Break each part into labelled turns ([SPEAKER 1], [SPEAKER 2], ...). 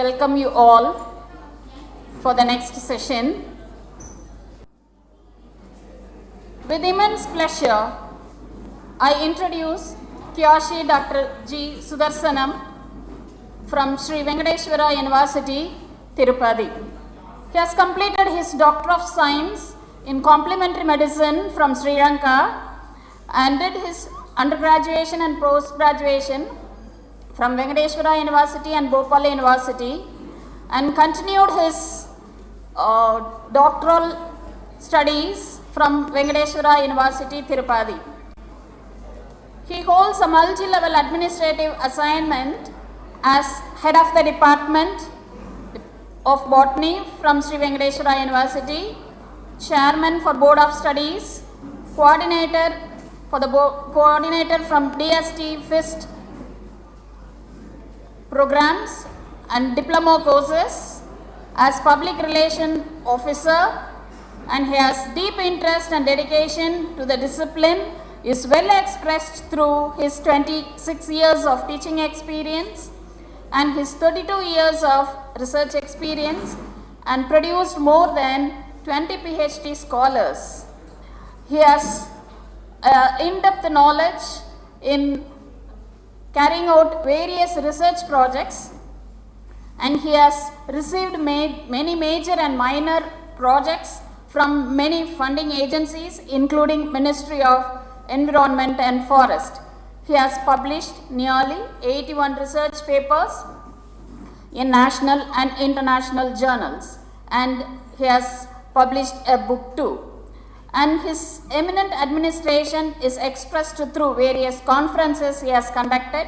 [SPEAKER 1] welcome you all for the next session. With immense pleasure, I introduce Kyoshi Dr. G. Sudarsanam from Sri Venkateshwara University, Tirupati. He has completed his Doctor of Science in Complementary Medicine from Sri Lanka and did his undergraduation and post-graduation from Venkateshwara University and Bhopal University, and continued his doctoral studies from Venkateshwara University, Tirupati. He holds a multi-level administrative assignment as head of the Department of Botany from Sri Venkateshwara University, chairman for Board of Studies, coordinator from DST FIST programs and diploma courses, as public relation officer, and he has deep interest and dedication to the discipline is well expressed through his 26 years of teaching experience and his 32 years of research experience, and produced more than 20 PhD scholars. He has in-depth knowledge in carrying out various research projects, and he has received many major and minor projects from many funding agencies, including Ministry of Environment and Forest. He has published nearly 81 research papers in national and international journals, and he has published a book too. And his eminent administration is expressed through various conferences he has conducted.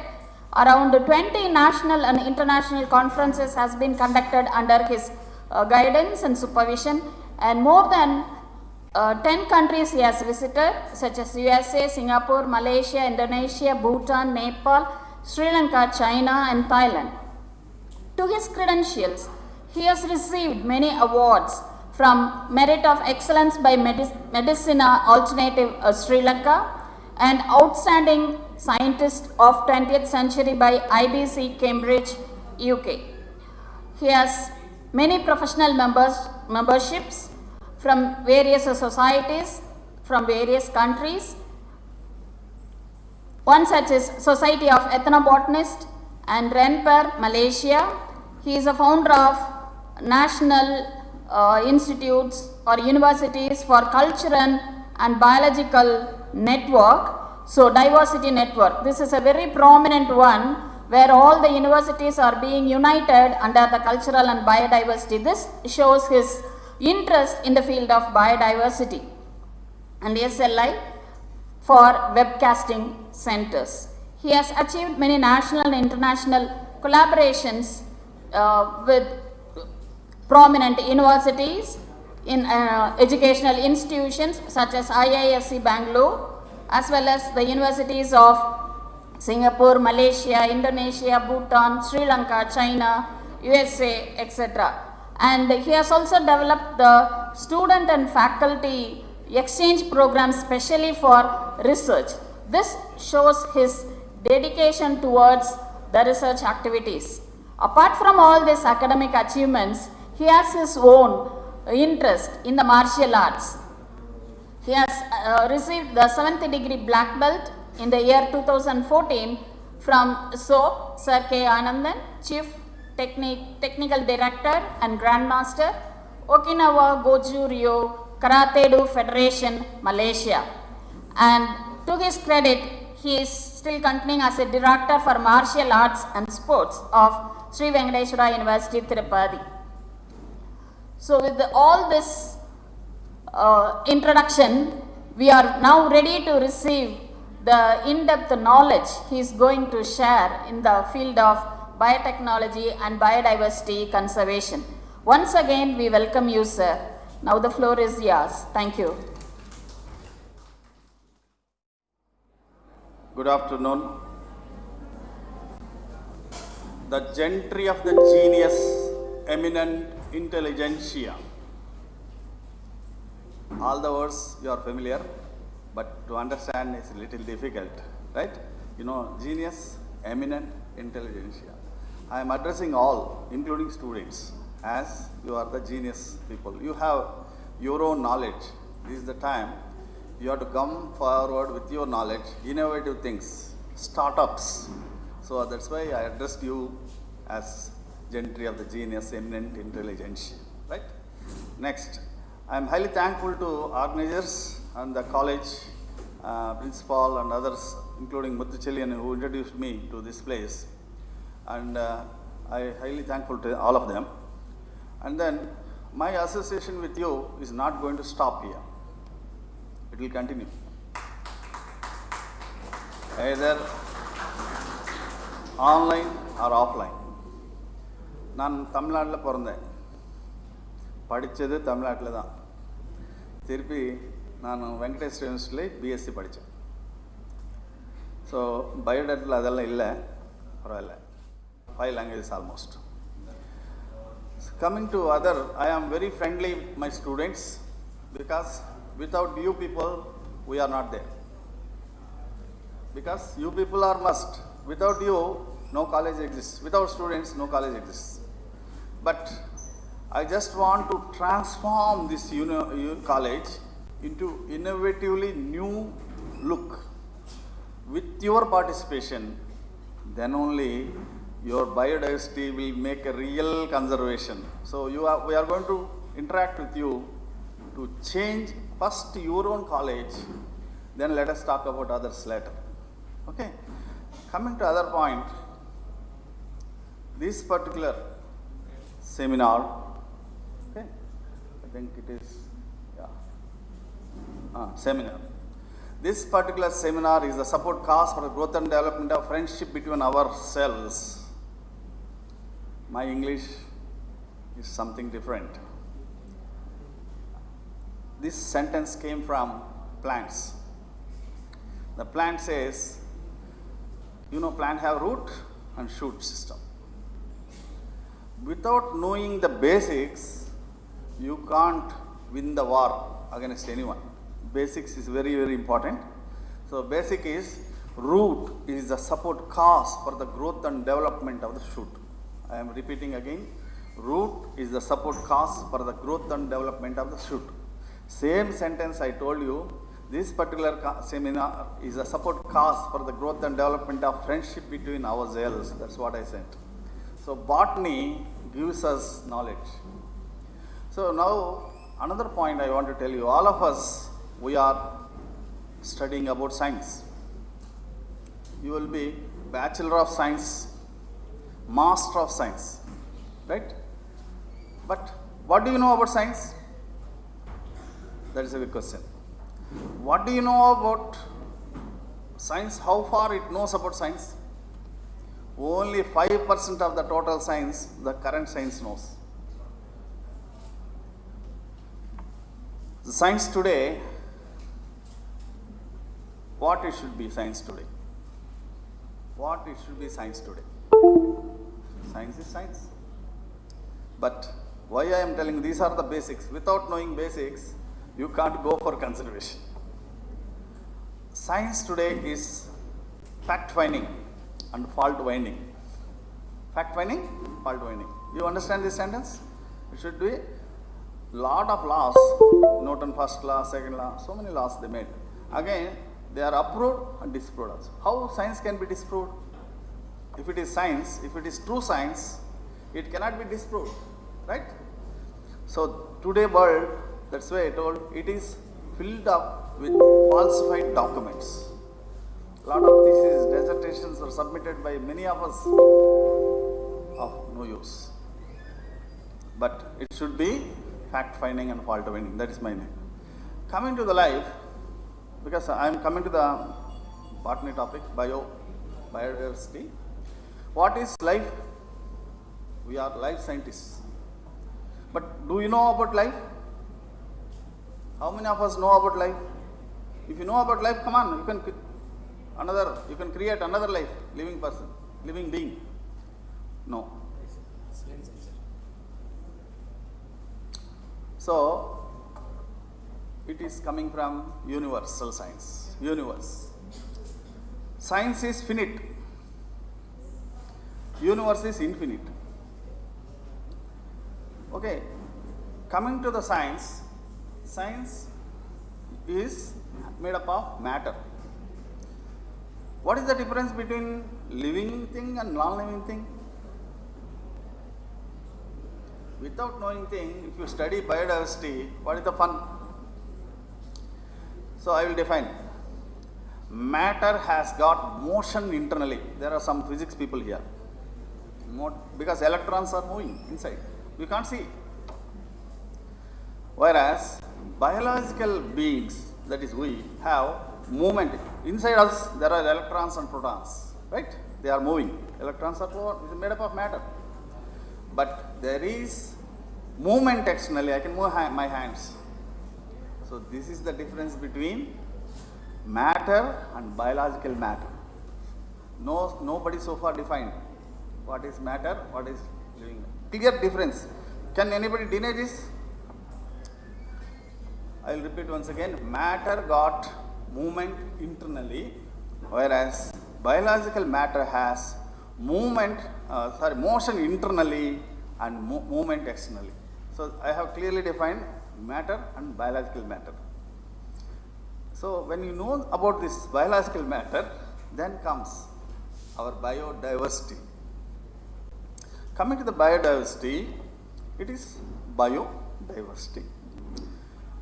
[SPEAKER 1] Around 20 national and international conferences has been conducted under his guidance and supervision, and more than 10 countries he has visited, such as USA, Singapore, Malaysia, Indonesia, Bhutan, Nepal, Sri Lanka, China and Thailand. To his credentials, he has received many awards from Merit of Excellence by Medicina Alternative Sri Lanka and Outstanding Scientist of 20th Century by IBC Cambridge, UK. He has many professional memberships from various societies from various countries. One such is Society of Ethnobotanists and RENPER, Malaysia. He is a founder of National Institutes or Universities for Cultural and Biological Network. So Diversity Network. This is a very prominent one where all the universities are being united under the cultural and biodiversity. This shows his interest in the field of biodiversity. And SLI for webcasting centers. He has achieved many national and international collaborations with prominent universities in educational institutions such as IISc Bangalore, as well as the universities of Singapore, Malaysia, Indonesia, Bhutan, Sri Lanka, China, USA, etc. And he has also developed the student and faculty exchange program specially for research. This shows his dedication towards the research activities. Apart from all these academic achievements, he has his own interest in the martial arts. He has received the 7th degree black belt in the year 2014 from SOAP, Sir K. Anandan, Chief Technical Director and Grandmaster, Okinawa Goju Ryo Karate-Do Federation, Malaysia. And to his credit, he is still continuing as a Director for Martial Arts and Sports of Sri Venkateshwara University, Tirupati. So with all this introduction, we are now ready to receive the in-depth knowledge he is going to share in the field of biotechnology and biodiversity conservation. Once again, we welcome you, sir. Now the floor is yours. Thank you.
[SPEAKER 2] Good afternoon. The gentry of the genius, eminent intelligentsia. All the words you are familiar, but to understand is a little difficult, right? You know, genius, eminent intelligentsia. I am addressing all, including students, as you are the genius people. You have your own knowledge. This is the time you have to come forward with your knowledge, innovative things, startups. So that's why I addressed you as gentry of the genius, eminent intelligence, right? Next, I am highly thankful to organizers and the college principal and others, including Muthuchelian, who introduced me to this place. And I highly thankful to all of them. And then my association with you is not going to stop here. It will continue. Either online or offline. நான் தமிழ்நாட்டில் பிறந்தேன், படித்தது தமிழ்நாட்டில் தான். திருப்பி நான் வெங்கடேஷ் யூனிவர்சிட்டியில் BSc படித்தேன். ஸோ பயோடேட்டில் அதெல்லாம் இல்லை, பரவாயில்ல. 5 languages almost. Coming to other, I am very friendly with my students because without you people, we are not there. Because you people are must. Without you, no college exists. Without students, no college exists. But I just want to transform this college into innovatively new look. With your participation, then only your biodiversity will make a real conservation. So we are going to interact with you to change first your own college, then let us talk about others later. Okay? Coming to other point, this particular seminar, okay, I think it is, seminar. This particular seminar is the support cause for the growth and development of friendship between ourselves. My English is something different. This sentence came from plants. The plant says, you know, plant have root and shoot system. Without knowing the basics, you can't win the war against anyone. Basics is very, very important. So basic is root is the support cause for the growth and development of the shoot. I am repeating again, root is the support cause for the growth and development of the shoot. Same sentence I told you, this particular seminar is a support cause for the growth and development of friendship between ourselves. That's what I said. So botany gives us knowledge. So now another point I want to tell you, all of us, we are studying about science. You will be Bachelor of Science, Master of Science, right? But what do you know about science? That is a big question. What do you know about science? How far it knows about science? Only 5% of the total science, the current science knows. The science today, what it should be science today? What it should be science today? Science is science. But why I am telling these are the basics. Without knowing basics, you can't go for conservation. Science today is fact finding and fault finding. Fact finding, fault finding. You understand this sentence? It should be lot of laws. Newton first law, second law, so many laws they made. Again, they are approved and disproved also. How science can be disproved? If it is science, if it is true science, it cannot be disproved, right? So today world, that's why I told, it is filled up with falsified documents. A lot of theses, dissertations are submitted by many of us of no use. But it should be fact finding and fault finding. That is my name. Coming to the life, because I am coming to the botany topic, biodiversity. What is life? We are life scientists. But do you know about life? How many of us know about life? If you know about life, come on, you can create another life, living person, living being. No. So it is coming from universal science. Universe. Science is finite. Universe is infinite. Okay, coming to the science, science is made up of matter. What is the difference between living thing and non-living thing? Without knowing thing, if you study biodiversity, what is the fun? So I will define. Matter has got motion internally. There are some physics people here. Because electrons are moving inside. You can't see. Whereas biological beings, that is we, have movement. Inside us there are electrons and protons, right? They are moving. Electrons are made up of matter. But there is movement externally. I can move my hands. So this is the difference between matter and biological matter. Nobody so far defined what is matter, what is living. Clear difference. Can anybody deny this? I will repeat once again. Matter got movement internally, whereas biological matter has motion internally and movement externally. So I have clearly defined matter and biological matter. So when you know about this biological matter, then comes our biodiversity. Coming to the biodiversity, it is biodiversity.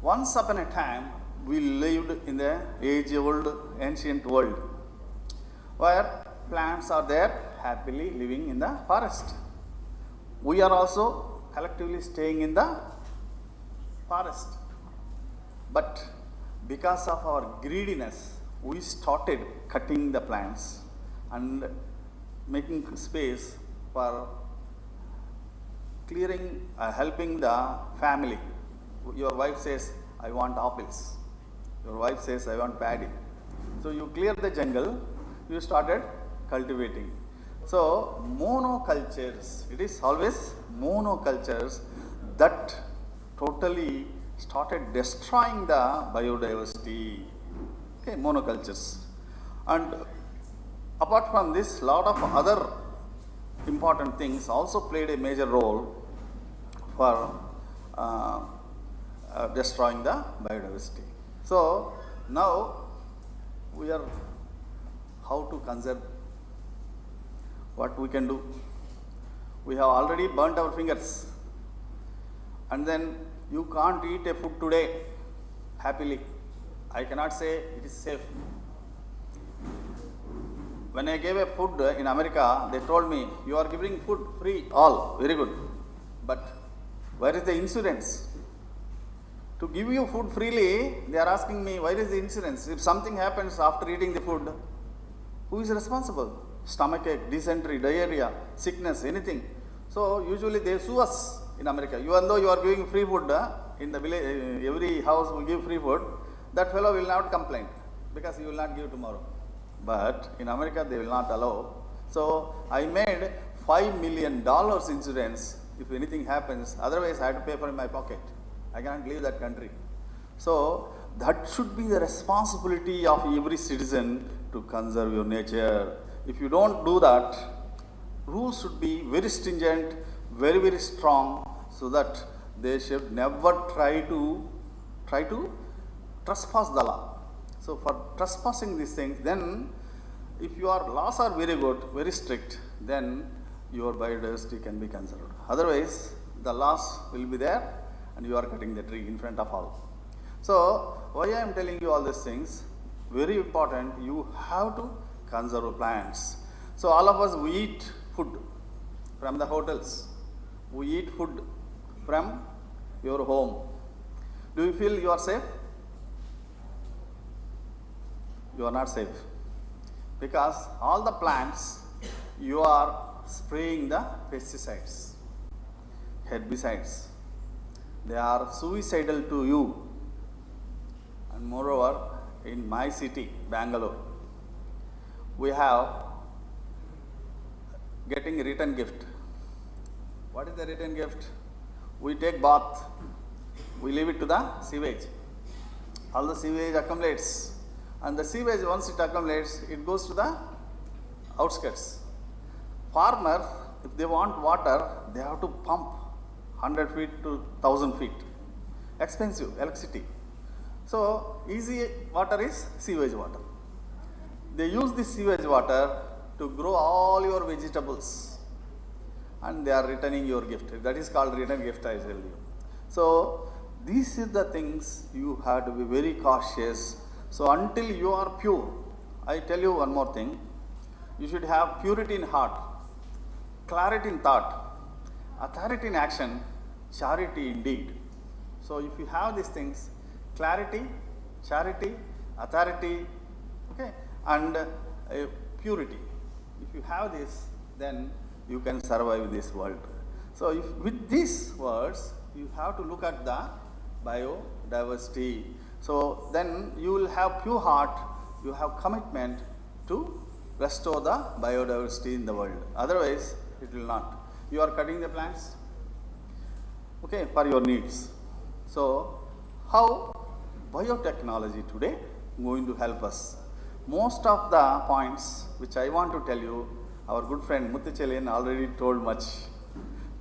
[SPEAKER 2] Once upon a time, we lived in the age-old ancient world where plants are there happily living in the forest. We are also collectively staying in the forest. But because of our greediness, we started cutting the plants and making space for clearing, helping the family. Your wife says, I want apples. Your wife says, I want paddy. So you clear the jungle, you started cultivating. So monocultures, it is always monocultures that totally started destroying the biodiversity. Okay, monocultures. And apart from this, lot of other important things also played a major role for destroying the biodiversity. So now we are how to conserve, what we can do. We have already burnt our fingers, and then you can't eat a food today happily. I cannot say it is safe. When I gave a food in America, they told me, you are giving food free, all, very good. But where is the insurance? To give you food freely, they are asking me, where is the insurance? If something happens after eating the food, who is responsible? Stomachache, dysentery, diarrhea, sickness, anything. So usually they sue us in America. Even though you are giving free food in the village, every house will give free food, that fellow will not complain because he will not give tomorrow. But in America, they will not allow. So I made $5 million insurance if anything happens. Otherwise, I have to pay for in my pocket. I cannot leave that country. So that should be the responsibility of every citizen to conserve your nature. If you don't do that, rules should be very stringent, very, very strong, so that they should never try to trespass the law. So for trespassing these things, then if your laws are very good, very strict, then your biodiversity can be conserved. Otherwise, the laws will be there and you are cutting the tree in front of all. So why I am telling you all these things, very important, you have to conserve plants. So all of us, we eat food from the hotels. We eat food from your home. Do you feel you are safe? You are not safe. Because all the plants, you are spraying the pesticides, herbicides. They are suicidal to you. And moreover, in my city, Bangalore, we have getting a return gift. What is the return gift? We take bath, we leave it to the sewage. All the sewage accumulates, and the sewage, once it accumulates, it goes to the outskirts. farmer, if they want water, they have to pump 100 feet to 1000 feet. Expensive, electricity. So, easy water is sewage water. They use this sewage water to grow all your vegetables, and they are returning your gift. That is called return gift, I tell you. So, these are the things you have to be very cautious. So, until you are pure, I tell you one more thing. You should have purity in heart, clarity in thought, authority in action, charity in deed. So, if you have these things, clarity, charity, authority, okay, and purity. If you have this, then you can survive this world. So, if with these words, you have to look at the biodiversity. So, then you will have pure heart, you have commitment to restore the biodiversity in the world. Otherwise, it will not. You are cutting the plants, okay, for your needs. So, how biotechnology today going to help us? Most of the points which I want to tell you, our good friend Muthuchelian already told much.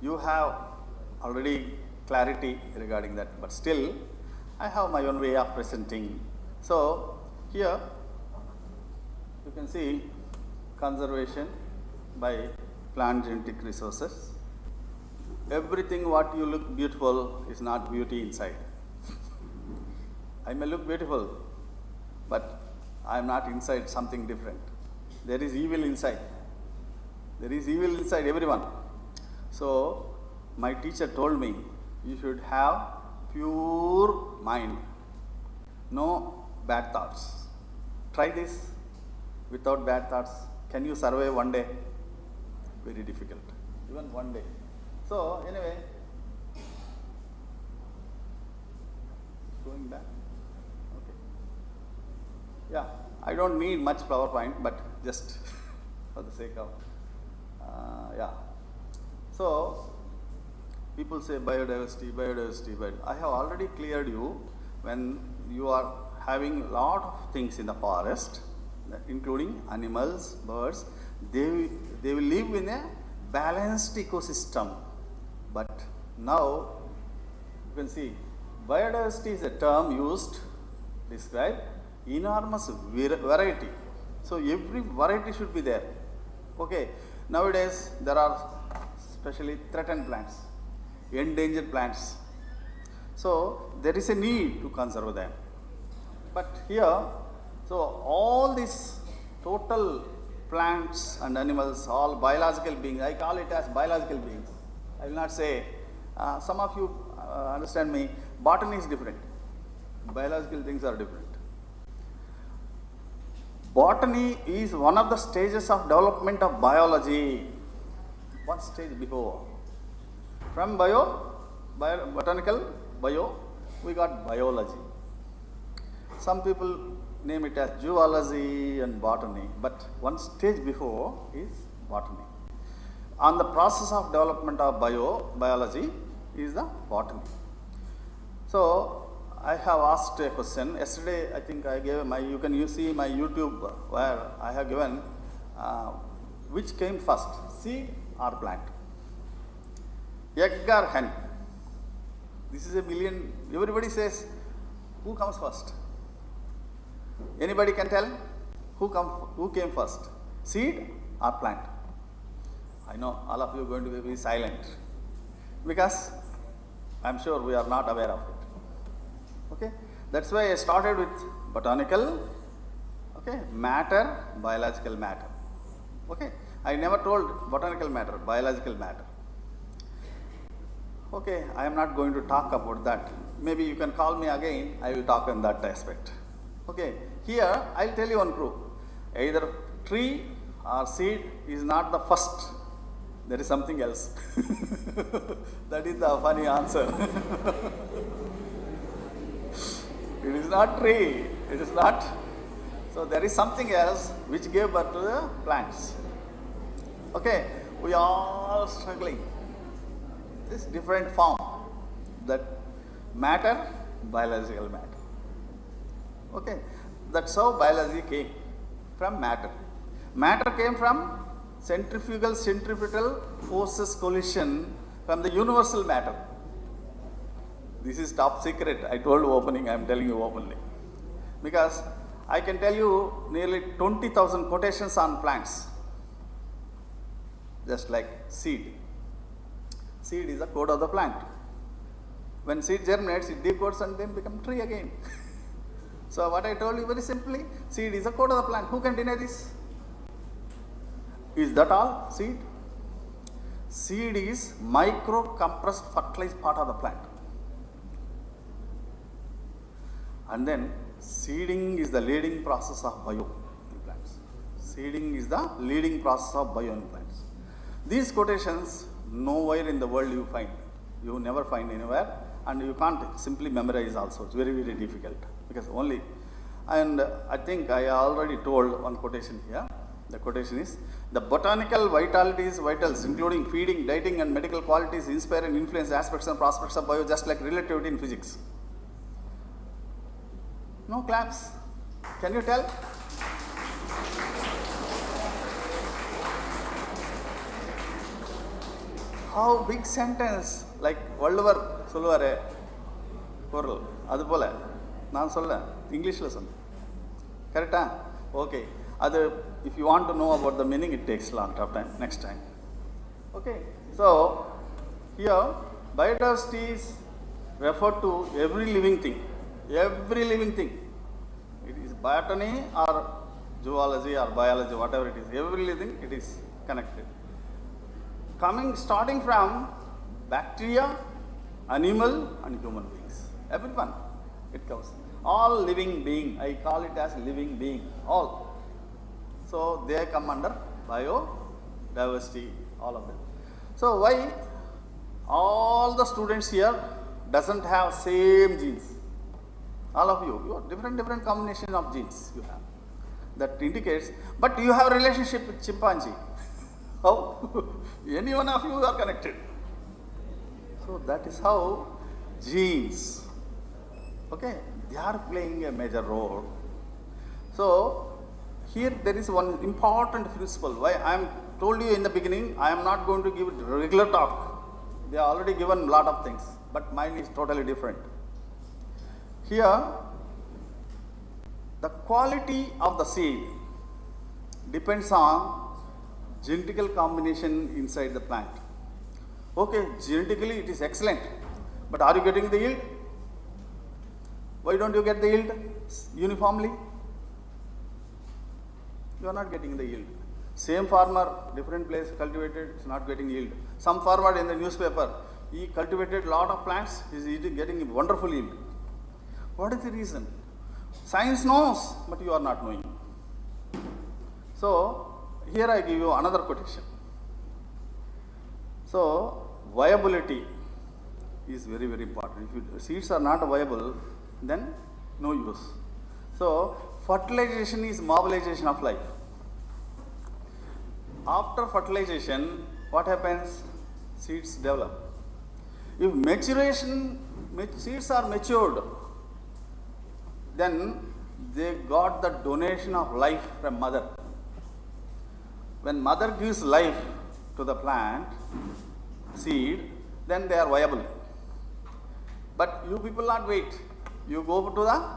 [SPEAKER 2] You have already clarity regarding that, but still I have my own way of presenting. So, here you can see conservation by plant genetic resources. Everything what you look beautiful is not beauty inside. I may look beautiful, but I am not inside something different. There is evil inside. There is evil inside everyone. So, my teacher told me, you should have pure mind, no bad thoughts. Try this without bad thoughts. Can you survive one day? Very difficult, even one day. So, anyway, going back. Okay. Yeah, I don't need much PowerPoint, but just for the sake of, yeah. So, people say biodiversity, biodiversity, but I have already cleared you when you are having a lot of things in the forest, including animals, birds, they will live in a balanced ecosystem. But now, you can see, biodiversity is a term used to describe enormous variety. So, every variety should be there. Okay. Nowadays, there are especially threatened plants, endangered plants. So, there is a need to conserve them. But here, so all these total plants and animals, all biological beings, I call it as biological beings. I will not say, some of you understand me, botany is different, biological things are different. Botany is one of the stages of development of biology, one stage before. From botanical, we got biology. Some people name it as zoology and botany, but one stage before is botany. On the process of development of biology is the botany. So, I have asked a question. Yesterday, I think I gave you see my YouTube where I have given which came first, seed or plant? Egg or hen? This is a million, everybody says, who comes first? Anybody can tell who came first, seed or plant? I know all of you are going to be silent because I am sure we are not aware of it. Okay, that's why I started with botanical, okay, matter, biological matter. Okay, I never told botanical matter, biological matter. Okay, I am not going to talk about that. Maybe you can call me again, I will talk on that aspect. Okay, here I will tell you one proof. Either tree or seed is not the first. There is something else. That is the funny answer. It is not tree. It is not. So there is something else which gave birth to the plants. Okay, we are struggling. This different form, that matter, biological matter. Okay, that's how biology came, from matter. Matter came from centrifugal forces collision from the universal matter. This is top secret. I told you opening, I am telling you openly. Because I can tell you nearly 20,000 quotations on plants. Just like seed. Seed is the code of the plant. When seed germinates, it decodes and then becomes tree again. So what I told you very simply, seed is the code of the plant. Who can deny this? Is that all? Seed? Seed is micro compressed fertilized part of the plant. And then seeding is the leading process of bio in plants. Seeding is the leading process of bio in plants. These quotations nowhere in the world you find. You never find anywhere, and you can't simply memorize also. It's very, very difficult because only, and I think I already told one quotation here. The quotation is, the botanical vitalities, vitals, including feeding, dieting and medical qualities inspire and influence aspects and prospects of bio just like relativity in physics. No claps. Can you tell? How big sentence, like Valluvar solluvaare kural adu pole naan solla English la sonna correct ah okay adu if you want to know about the meaning it takes long time next time. Okay, so here biodiversity is referred to every living thing, it is botany or zoology or biology, whatever it is, every living it is connected. Starting from bacteria, animal and human beings. Everyone, it covers. All living being, I call it as living being, all. So they come under biodiversity, all of them. So why all the students here doesn't have same genes? All of you have different combination of genes you have. That indicates, but you have relationship with chimpanzee. How? Any one of you are connected. So that is how genes, okay, they are playing a major role. So here there is one important principle. Why I am told you in the beginning, I am not going to give regular talk. They are already given a lot of things, but mine is totally different. Here, the quality of the seed depends on genetical combination inside the plant. Okay, genetically it is excellent, but are you getting the yield? Why don't you get the yield uniformly? You are not getting the yield. Same farmer, different place cultivated, is not getting yield. Some farmer in the newspaper, he cultivated lot of plants, he is getting a wonderful yield. What is the reason? Science knows, but you are not knowing. So here I give you another quotation. So viability is very, very important. If seeds are not viable, then no use. So fertilization is mobilization of life. After fertilization, what happens? Seeds develop. If seeds are matured, then they got the donation of life from mother. When mother gives life to the plant, seed, then they are viable. But you people not wait. You go to the,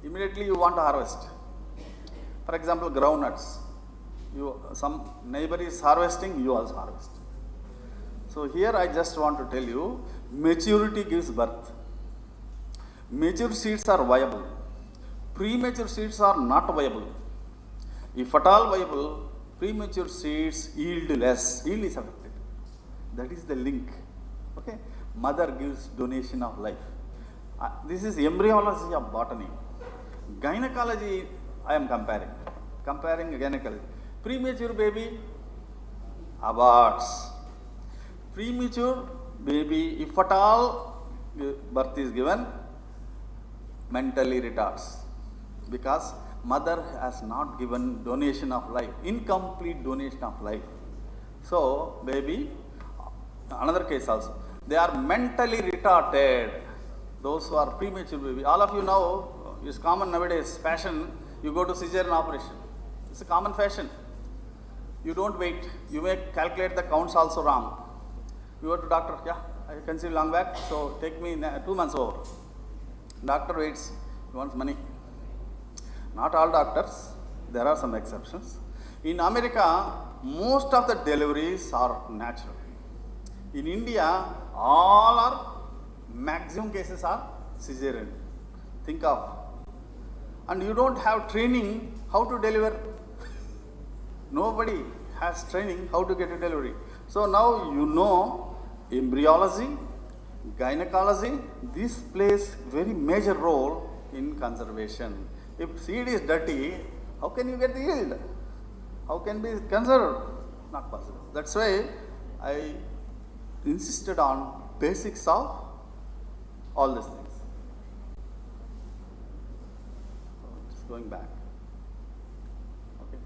[SPEAKER 2] immediately you want to harvest. For example, groundnuts. Some neighbor is harvesting, you also harvest. So here I just want to tell you, maturity gives birth. Mature seeds are viable. Premature seeds are not viable. If at all viable, premature seeds yield less. Yield is affected. That is the link. Okay. Mother gives donation of life. This is embryology of botany. Gynecology I am comparing. Comparing gynecology. Premature baby aborts. Premature baby, if at all birth is given, mentally retards. Because mother has not given donation of life, incomplete donation of life. So, baby, another case also, they are mentally retarded. Those who are premature baby, all of you know, it's common nowadays, fashion, you go to cesarean operation. It's a common fashion. You don't wait. You may calculate the counts also wrong. You go to doctor, yeah, I conceived long back, so take me 2 months over. Doctor waits, he wants money. Not all doctors, there are some exceptions. In America, most of the deliveries are natural. In India, all are, maximum cases are cesarean. Think of. And you don't have training how to deliver. Nobody has training how to get a delivery. So now you know embryology, gynecology, this plays very major role in conservation. If seed is dirty, how can you get the yield? How can be conserved? Not possible. That's why I insisted on basics of all these things. Just going back. Okay.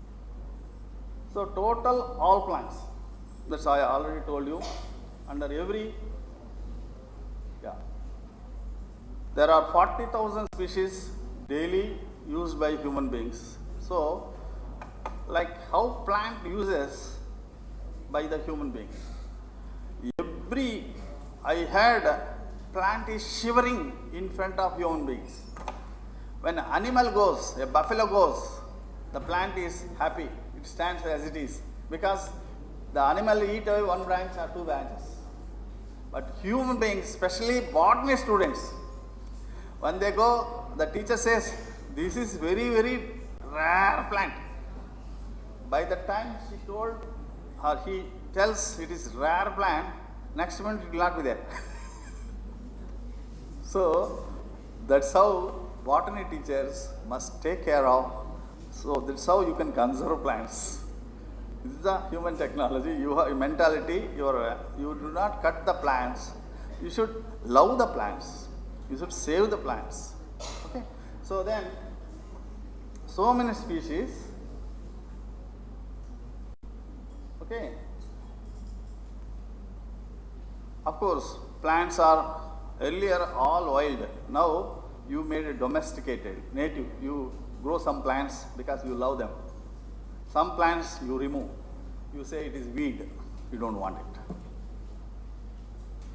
[SPEAKER 2] So total all plants. That's I already told you. Under every, there are 40,000 species daily used by human beings. So, like how plant uses by the human being. I heard plant is shivering in front of human beings. When an animal goes, a buffalo goes, the plant is happy. It stands as it is because the animal eat away one branch or two branches. But human beings, especially botany students, when they go, the teacher says, this is very, very rare plant. By the time she told or he tells it is rare plant, next month it will not be there. So that's how botany teachers must take care of. So that's how you can conserve plants. This is the human technology. You have a mentality. You do not cut the plants. You should love the plants. You should save the plants. Okay. So then, so many species. Okay. Of course, plants are earlier all wild. Now you made it domesticated, native. You grow some plants because you love them. Some plants you remove. You say it is weed. You don't want it.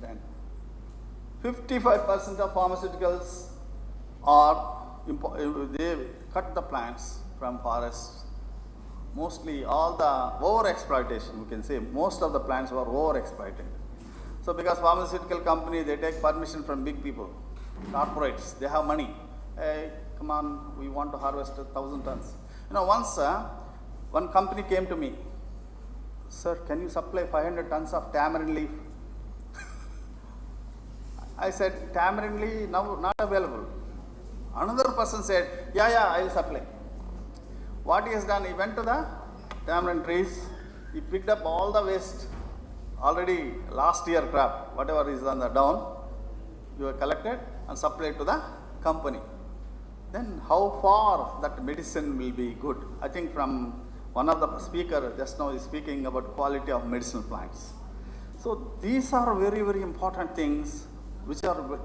[SPEAKER 2] Then 55% of pharmaceuticals they cut the plants from forests. Mostly all the over-exploitation, we can say, most of the plants were over-exploited. So because pharmaceutical company, they take permission from big people, corporates, they have money. Hey, come on, we want to harvest 1,000 tons. Once one company came to me, sir, can you supply 500 tons of tamarind leaf? I said, tamarind leaf now not available. Another person said, yeah, I will supply. What he has done, he went to the tamarind trees, he picked up all the waste, already last year crop, whatever is on the down, you have collected and supplied to the company. Then how far that medicine will be good? I think from one of the speaker just now is speaking about quality of medicinal plants. So these are very, very important things which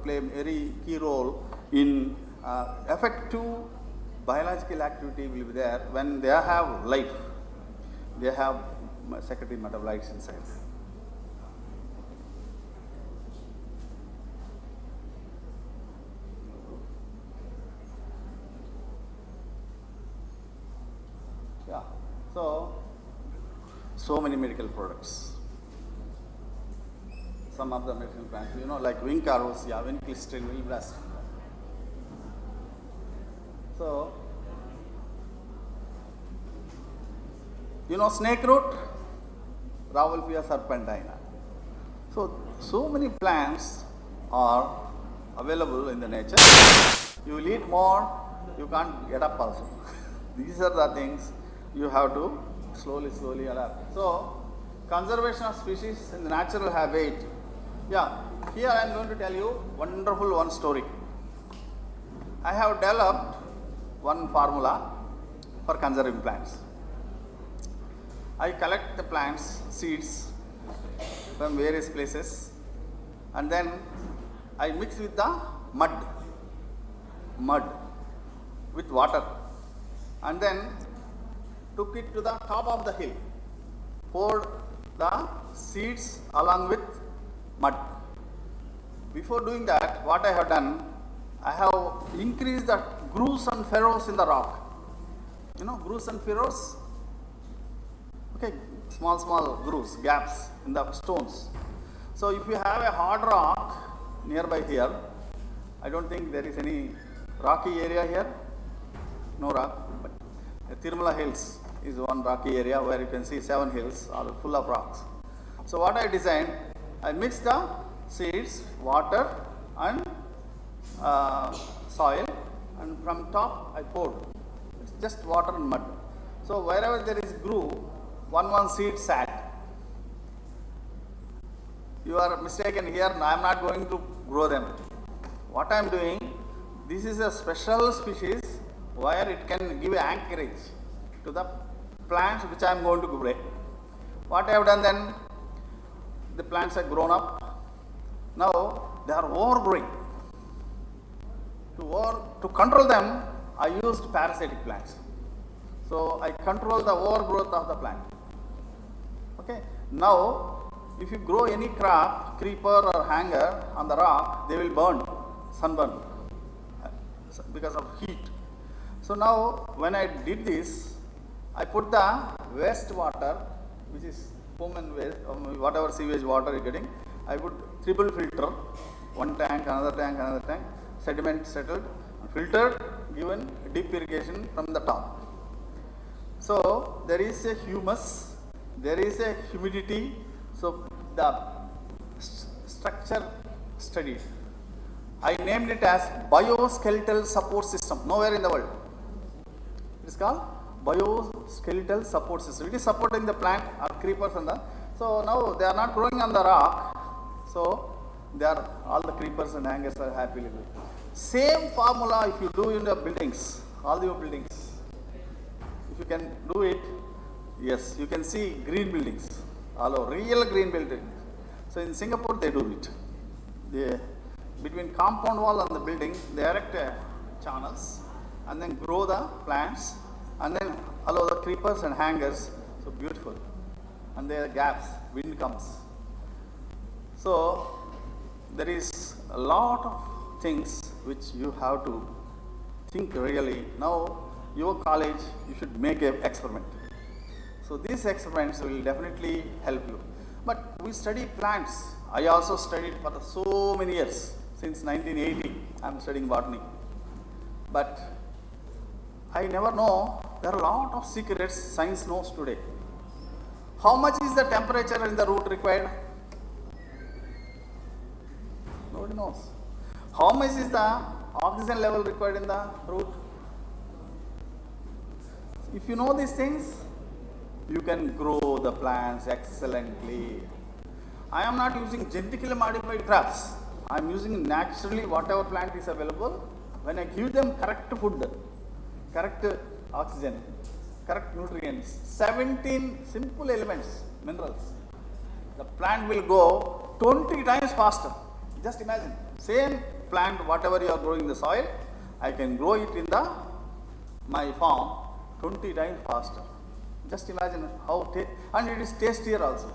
[SPEAKER 2] play a very key role in effective biological activity will be there when they have life. They have secretory metabolites inside. Yeah. So many medical products. Some of the medicinal plants, like Vincarosia, Vinclustrin, Vilblast. So, snake root, Rauwolfia serpentina. So many plants are available in the nature. You will eat more, you can't get up also. These are the things you have to slowly adapt. So, conservation of species in the natural habitat. Yeah, here I am going to tell you wonderful one story. I have developed one formula for conserving plants. I collect the plants, seeds from various places, and then I mix with the mud with water, and then took it to the top of the hill poured the seeds along with mud. Before doing that, what I have done, I have increased the grooves and furrows in the rock. You know grooves and furrows? Okay, small grooves, gaps in the stones. So if you have a hard rock nearby here, I don't think there is any rocky area here. No rock, but Tirumala Hills is one rocky area where you can see 7 hills all full of rocks. So what I designed, I mixed the seeds, water and soil, and from top I poured. It's just water and mud. So wherever there is groove, one seed sat. You are mistaken here, I am not going to grow them. What I am doing, this is a special species where it can give anchorage to the plants which I am going to grow. What I have done then, the plants have grown up. Now they are overgrowing. To control them, I used parasitic plants. So I control the overgrowth of the plant. Okay. Now, if you grow any crop, creeper or hanger on the rock, they will burn, sunburn, because of heat. So now, when I did this, I put the waste water, which is common waste, whatever sewage water you're getting, I put triple filter, one tank, another tank, sediment settled, filtered, given deep irrigation from the top. So there is a humus, there is a humidity, so the structure studied. I named it as bioskeletal support system, nowhere in the world. It is called bioskeletal support system. It is supporting the plant or creepers and the, so now they are not growing on the rock, so they are, all the creepers and hangers are happily living. Same formula if you do in the buildings, all your buildings. If you can do it, yes, you can see green buildings, all over, real green buildings. So in Singapore they do it. They, between compound wall and the building, they erect channels and then grow the plants and then allow the creepers and hangers. So beautiful. And there are gaps, wind comes. So there is a lot of things which you have to think really. Now your college, you should make an experiment. So these experiments will definitely help you. But we study plants. I also studied for so many years. Since 1980, I am studying botany. But I never know, there are a lot of secrets science knows today. How much is the temperature in the root required? Nobody knows. How much is the oxygen level required in the root? If you know these things, you can grow the plants excellently. I am not using genetically modified crops. I am using naturally whatever plant is available. When I give them correct food, correct oxygen, correct nutrients, 17 simple elements, minerals, the plant will go 20 times faster. Just imagine, same plant, whatever you are growing in the soil, I can grow it in my farm 20 times faster. Just imagine how, and it is tastier also.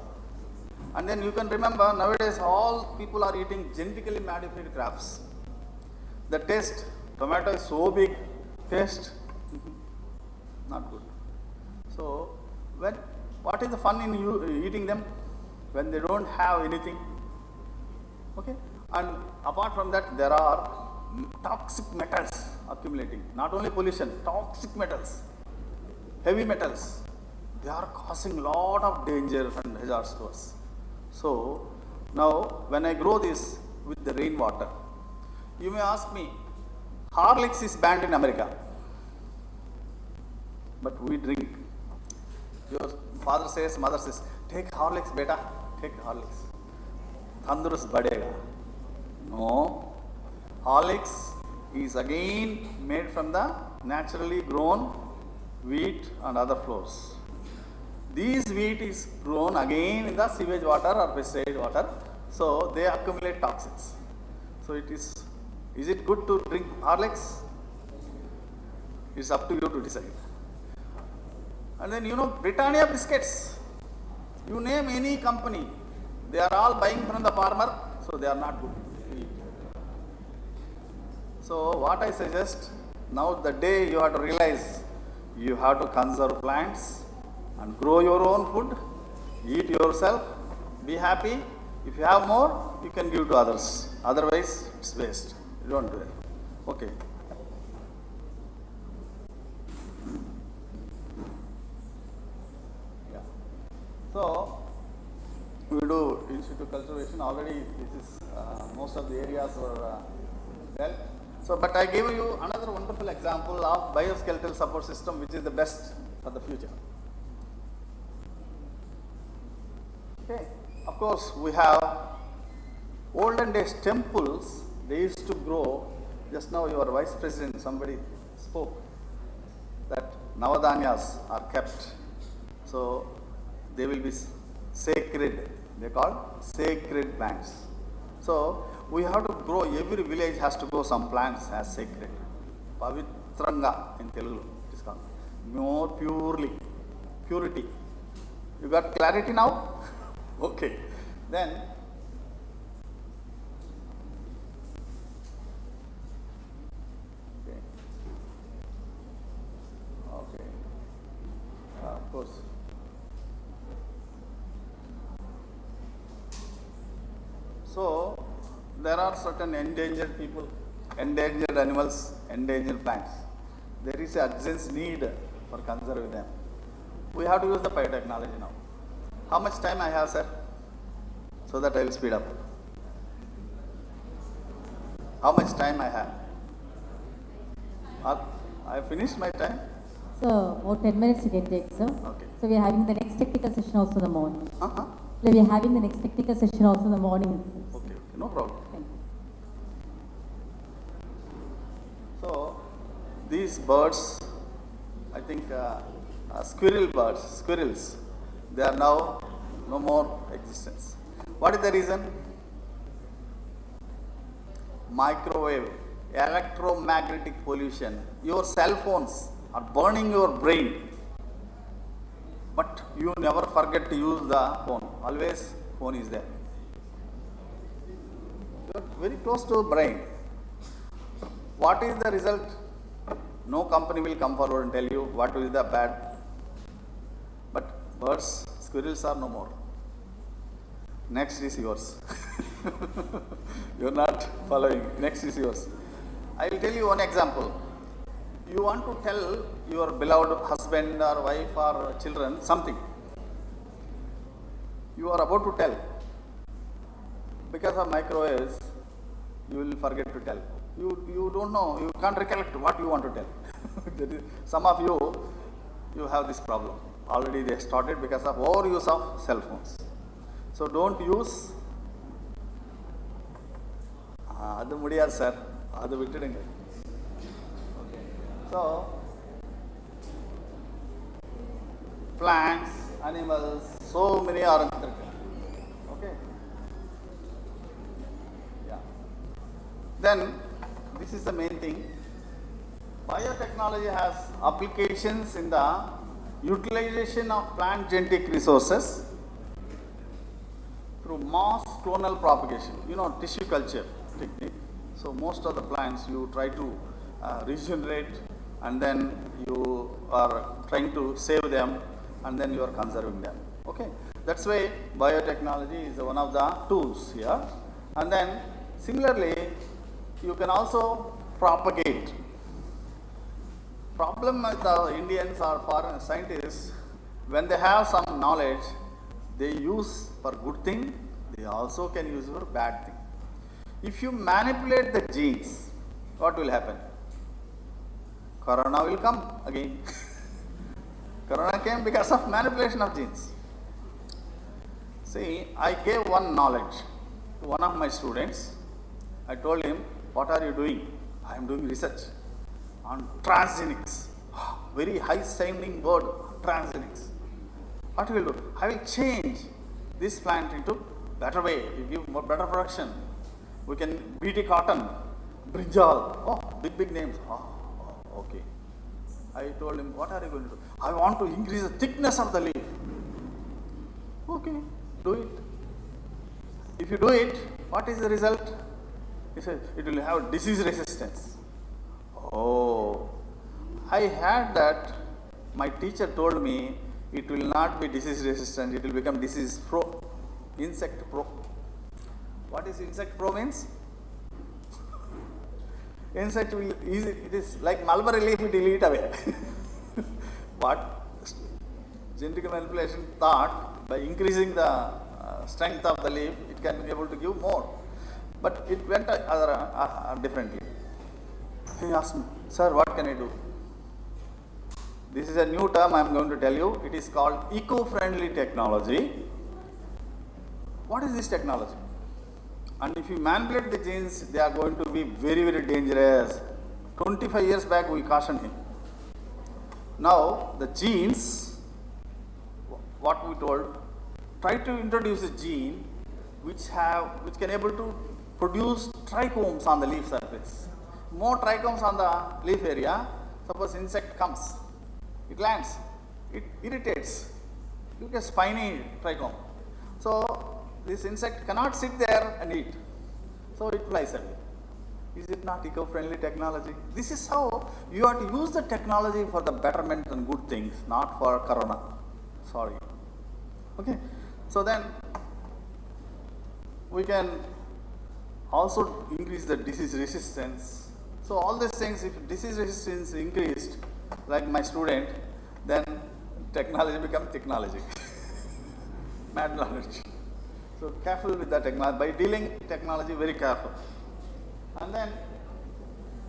[SPEAKER 2] And then you can remember, nowadays all people are eating genetically modified crops. The taste, tomato is so big, taste, not good. So, what is the fun in you eating them? When they don't have anything. Okay? And apart from that, there are toxic metals accumulating. Not only pollution, toxic metals, heavy metals. They are causing a lot of danger and hazards to us. So, now when I grow this with the rainwater, you may ask me, Horlicks is banned in America, but we drink. Your father says, mother says, take Horlicks, beta, take Horlicks. Tandurus badega. No, Horlicks is again made from the naturally grown wheat and other flours. These wheat is grown again in the sewage water or pesticide water, so they accumulate toxins. So is it good to drink Horlicks? It's up to you to decide. And then Britannia biscuits, You name any company, they are all buying from the farmer, so they are not good to eat. So what I suggest, now the day you have to realize you have to conserve plants and grow your own food, eat yourself, be happy. If you have more, you can give to others. Otherwise, it's waste. You don't do it. Okay. Yeah. So, we do in situ cultivation. Already, this is most of the areas were well. So, but I gave you another wonderful example of bioskeletal support system, which is the best for the future. Okay. Of course, we have olden days temples. They used to grow. Just now, your vice president, somebody spoke that Navadanyas are kept. So, they will be sacred. They call sacred plants. So, we have to grow. Every village has to grow some plants as sacred. Pavitranga in Telugu it is called. More purity. You got clarity now? Okay. Then, okay. Of course. So, there are certain endangered people, endangered animals, endangered plants. There is an urgent need for conserving them. We have to use the biotechnology now. How much time I have, sir? So that I will speed up. How much time I have? I finished my time?
[SPEAKER 3] So, about 10 minutes you can take, sir.
[SPEAKER 2] Okay.
[SPEAKER 3] So, we are having the next technical session also in the morning.
[SPEAKER 2] Uh-huh.
[SPEAKER 3] So, we are having the next technical session also in the morning.
[SPEAKER 2] Okay, no problem.
[SPEAKER 3] Thank you.
[SPEAKER 2] So, these birds, I think squirrels, they are now no more existence. What is the reason? Microwave, electromagnetic pollution. Your cell phones are burning your brain. But you never forget to use the phone. Always phone is there. You are very close to brain. What is the result? No company will come forward and tell you what is the bad. But birds, squirrels are no more. Next is yours. You are not following. Next is yours. I will tell you one example. You want to tell your beloved husband or wife or children something. You are about to tell. Because of microwaves, you will forget to tell. You don't know, you can't recollect what you want to tell. Some of you have this problem. Already they started because of overuse of cell phones. So don't use. அது முடியாது sir, அது விட்டுடுங்க. So, plants, animals, so many are in. Okay. Yeah. Then, this is the main thing. Biotechnology has applications in the utilization of plant genetic resources through mass clonal propagation. You know, tissue culture technique. So, most of the plants you try to regenerate, and then you are trying to save them, and then you are conserving them. Okay, that's why biotechnology is one of the tools here. And then similarly, you can also propagate. Problem with the Indians or foreign scientists, when they have some knowledge, they use for good thing, they also can use for bad thing. If you manipulate the genes, what will happen? Corona will come again. Corona came because of manipulation of genes. See, I gave one knowledge to one of my students. I told him, what are you doing? I am doing research on transgenics. Very high sounding word, transgenics. What will do? I will change this plant into better way. You give more better production. We can BT cotton, brinjal. Oh, big names. Oh, okay. I told him, what are you going to do? I want to increase the thickness of the leaf. Okay, do it. If you do it, what is the result? He says it will have disease resistance. Oh, I had that. My teacher told me it will not be disease resistant, it will become disease pro, insect pro. What is insect pro means? Insect will easy, it is like mulberry leaf, it will eat away. But genetic manipulation thought by increasing the strength of the leaf, it can be able to give more. But it went differently. He asked me, sir, what can I do? This is a new term I am going to tell you. It is called eco-friendly technology. What is this technology? And if you manipulate the genes, they are going to be very, very dangerous. 25 years back, we cautioned him. Now, the genes, what we told, try to introduce a gene which can able to produce trichomes on the leaf surface. More trichomes on the leaf area, suppose insect comes, it lands, it irritates, you get spiny trichome. So this insect cannot sit there and eat, so it flies away. Is it not eco-friendly technology? This is how you have to use the technology for the betterment and good things, not for corona. Sorry. Okay. So then we can also increase the disease resistance. So all these things, if disease resistance increased, like my student, then technology becomes technology. Mad knowledge. So careful with the technology. By dealing technology, very careful. And then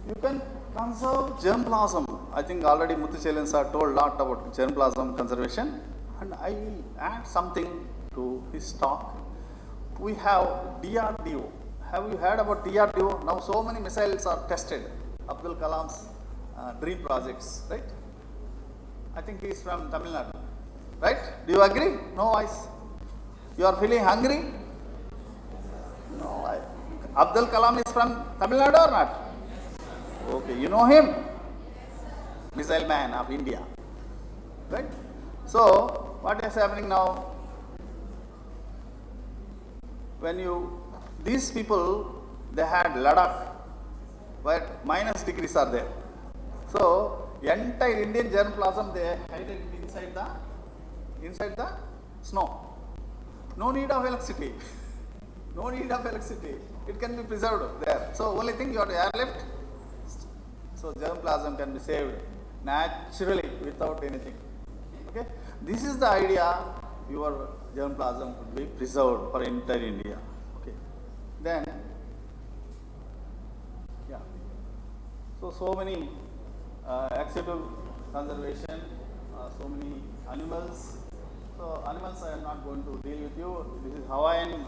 [SPEAKER 2] you can conserve germplasm. I think already Muthuchelan sir told a lot about germplasm conservation. And I will add something to his talk. We have DRDO. Have you heard about DRDO? Now so many missiles are tested. Abdul Kalam's dream projects, right? I think he is from Tamil Nadu, right? Do you agree? No voice. You are feeling hungry? No. Abdul Kalam is from Tamil Nadu or not? Okay, you know him? Missile man of India, right? So, what is happening now? These people, they had Ladakh, where minus degrees are there. So, entire Indian germplasm, they hide it inside the snow. No need of electricity. No need of electricity. It can be preserved there. So, only thing you have to airlift. So, germplasm can be saved naturally without anything. Okay. This is the idea. Your germplasm could be preserved for entire India. Okay. Then, yeah. So many executive conservation, so many animals. So animals I am not going to deal with you. This is Hawaiian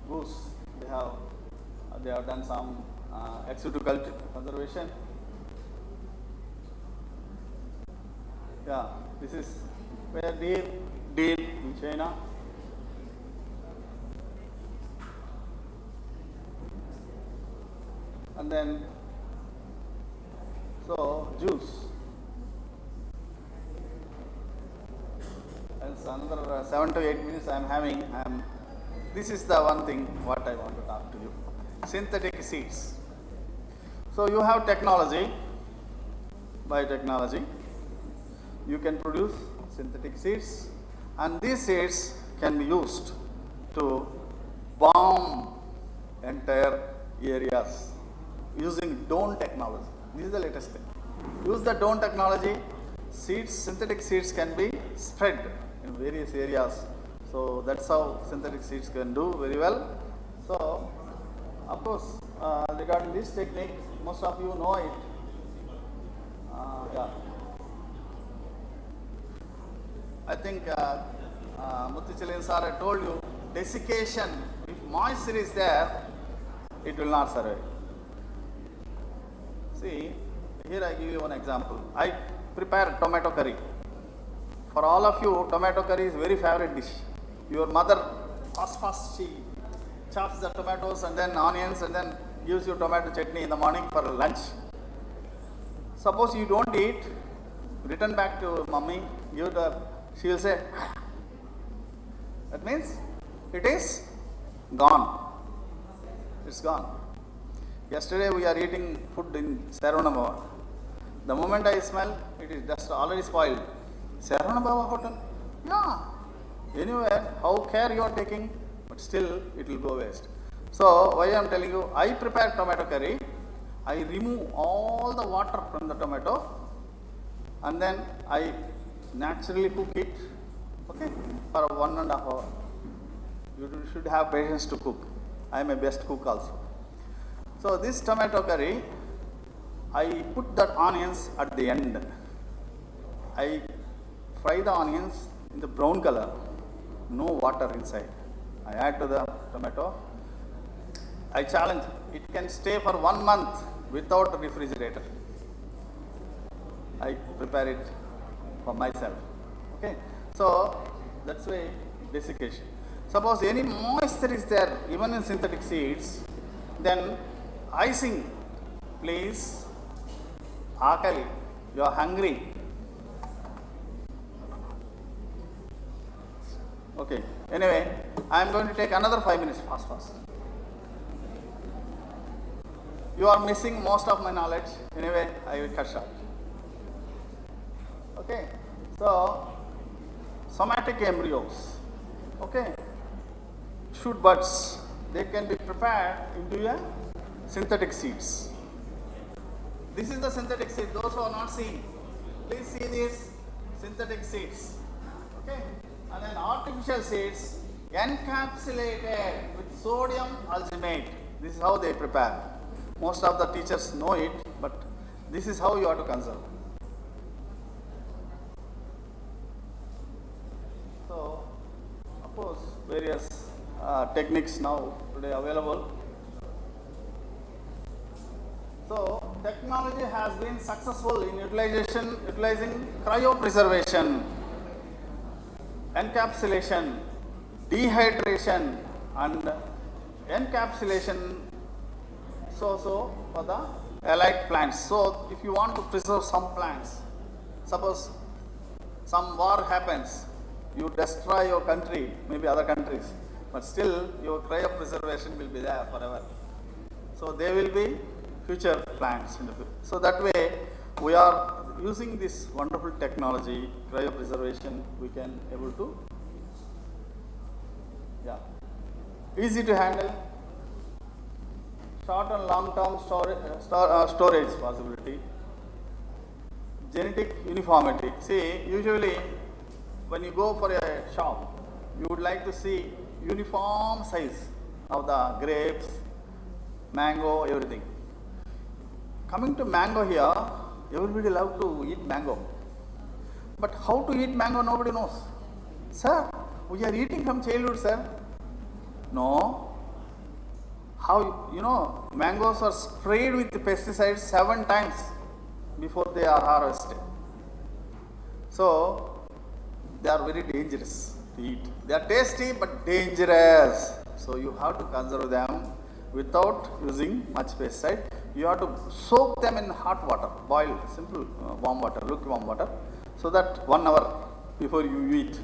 [SPEAKER 2] goose. They have done some executive conservation. Yeah, this is where deer in China. And then, so juice. And another 7 to 8 minutes I am having. This is the one thing what I want to talk to you. Synthetic seeds. So you have technology, biotechnology. You can produce synthetic seeds, and these seeds can be used to bomb entire areas using drone technology. This is the latest thing. Use the drone technology, synthetic seeds can be spread in various areas. So that's how synthetic seeds can do very well. So, of course, regarding this technique, most of you know it. Yeah. I think Muthuchelan sir, I told you, desiccation, if moisture is there, it will not survive. See, here I give you one example. I prepare tomato curry. For all of you, tomato curry is very favorite dish. Your mother, first she chops the tomatoes and then onions and then gives you tomato chutney in the morning for lunch. Suppose you don't eat, return back to mommy, she will say, That means it is gone. It's gone. Yesterday we are eating food in Saravana. The moment I smell, it is just already spoiled. Saravana Baba Hotel? Yeah. Anywhere, how care you are taking, but still it will go waste. So why I am telling you, I prepare tomato curry. I remove all the water from the tomato and then I naturally cook it, okay, for 1.5 hours. You should have patience to cook. I am a best cook also. So this tomato curry, I put that onions at the end. I fry the onions in the brown color, no water inside. I add to the tomato. I challenge, it can stay for 1 month without refrigerator. I prepare it for myself. Okay, so that's why desiccation. Suppose any moisture is there, even in synthetic seeds, then icing, please, akali, you are hungry. Okay, anyway, I am going to take another 5 minutes, fast. You are missing most of my knowledge, anyway, I will cut short. Okay, so somatic embryos, okay, shoot buds, they can be prepared into a synthetic seeds. This is the synthetic seed. Those who are not seeing, please see these synthetic seeds. Okay, and then artificial seeds encapsulated with sodium alginate. This is how they prepare. Most of the teachers know it, but this is how you have to conserve. So, of course, various techniques now today available. So, technology has been successful in utilizing cryopreservation, encapsulation, dehydration, and encapsulation so for the allied plants. So, if you want to preserve some plants, suppose some war happens, you destroy your country, maybe other countries, but still your cryopreservation will be there forever. So, they will be future plants in the future. So, that way we are using this wonderful technology, cryopreservation, we can able to, easy to handle, short and long term storage possibility, genetic uniformity. See, usually when you go for a shop, you would like to see uniform size of the grapes, mango, everything. Coming to mango here, everybody love to eat mango. But how to eat mango, nobody knows. Sir, we are eating from childhood, sir. No. How, mangoes are sprayed with pesticides 7 times before they are harvested. So, they are very dangerous to eat. They are tasty but dangerous. So, you have to conserve them without using much pesticide. You have to soak them in hot water, boil, simple warm water, lukewarm water, so that 1 hour before you eat.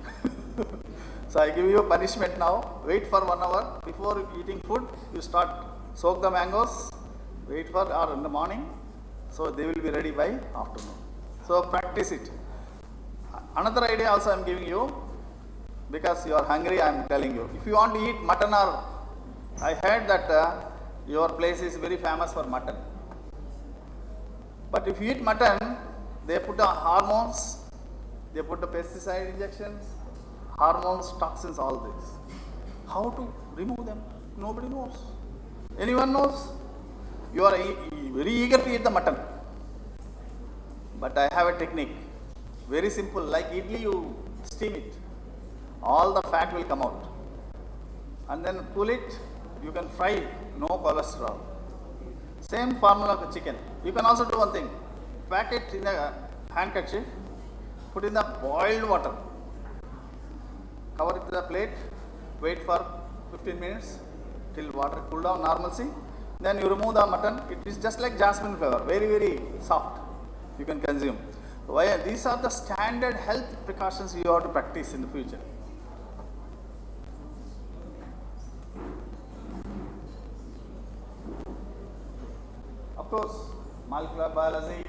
[SPEAKER 2] So I give you a punishment now, wait for 1 hour before eating food, you start soak the mangoes, wait for or in the morning, so they will be ready by afternoon. So practice it. Another idea also I am giving you, because you are hungry I am telling you. If you want to eat mutton, or I heard that your place is very famous for mutton. But if you eat mutton, they put the hormones, they put the pesticide injections, hormones, toxins, all this. How to remove them? Nobody knows. Anyone knows? You are very eager to eat the mutton. But I have a technique. Very simple. Like idli, you steam it. All the fat will come out. And then pull it. You can fry it. No cholesterol. Same formula for chicken. You can also do one thing. Pack it in a handkerchief. Put in the boiled water. Cover it with a plate, wait for 15 minutes till water cool down normalcy. Then you remove the mutton. It is just like jasmine flower, very, very soft. You can consume. These are the standard health precautions you have to practice in the future. Of course, molecular biology.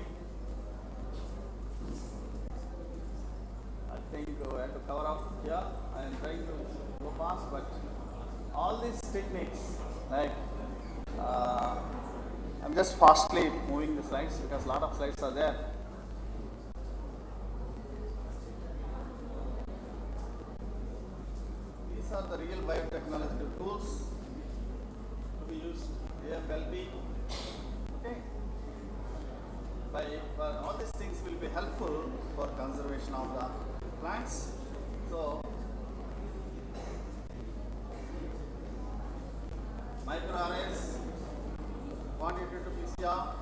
[SPEAKER 2] I think we have to cover up here. I am trying to go fast, but all these techniques, like I'm just fastly moving the slides because a lot of slides are there. These are the real biotechnological tools to be used AFLB. Okay. All these things will be helpful for conservation of the plants. So, microarrays, quantitative PCR,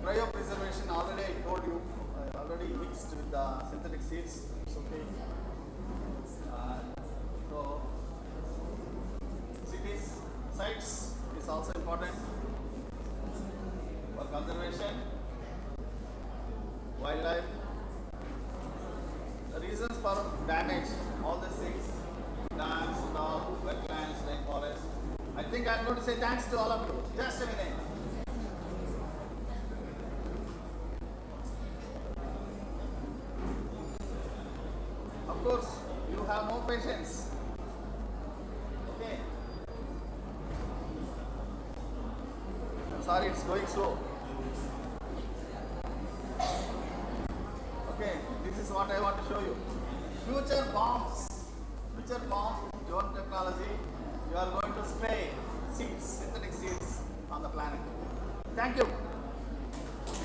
[SPEAKER 2] cryopreservation. Already I told you, I already mixed with the synthetic seeds. It's okay. So, cities, sites is also important for conservation, wildlife. The reasons for damage, all these things, dams, all, wetlands, rainforest. I think I'm going to say thanks to all of you. Just a minute. Of course, you have more patience. Okay. I'm sorry, it's going slow. Okay, this is what I want to show you. Future bombs, drone technology. You are going to spray seeds, synthetic seeds on the planet. Thank you.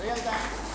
[SPEAKER 2] Real thanks.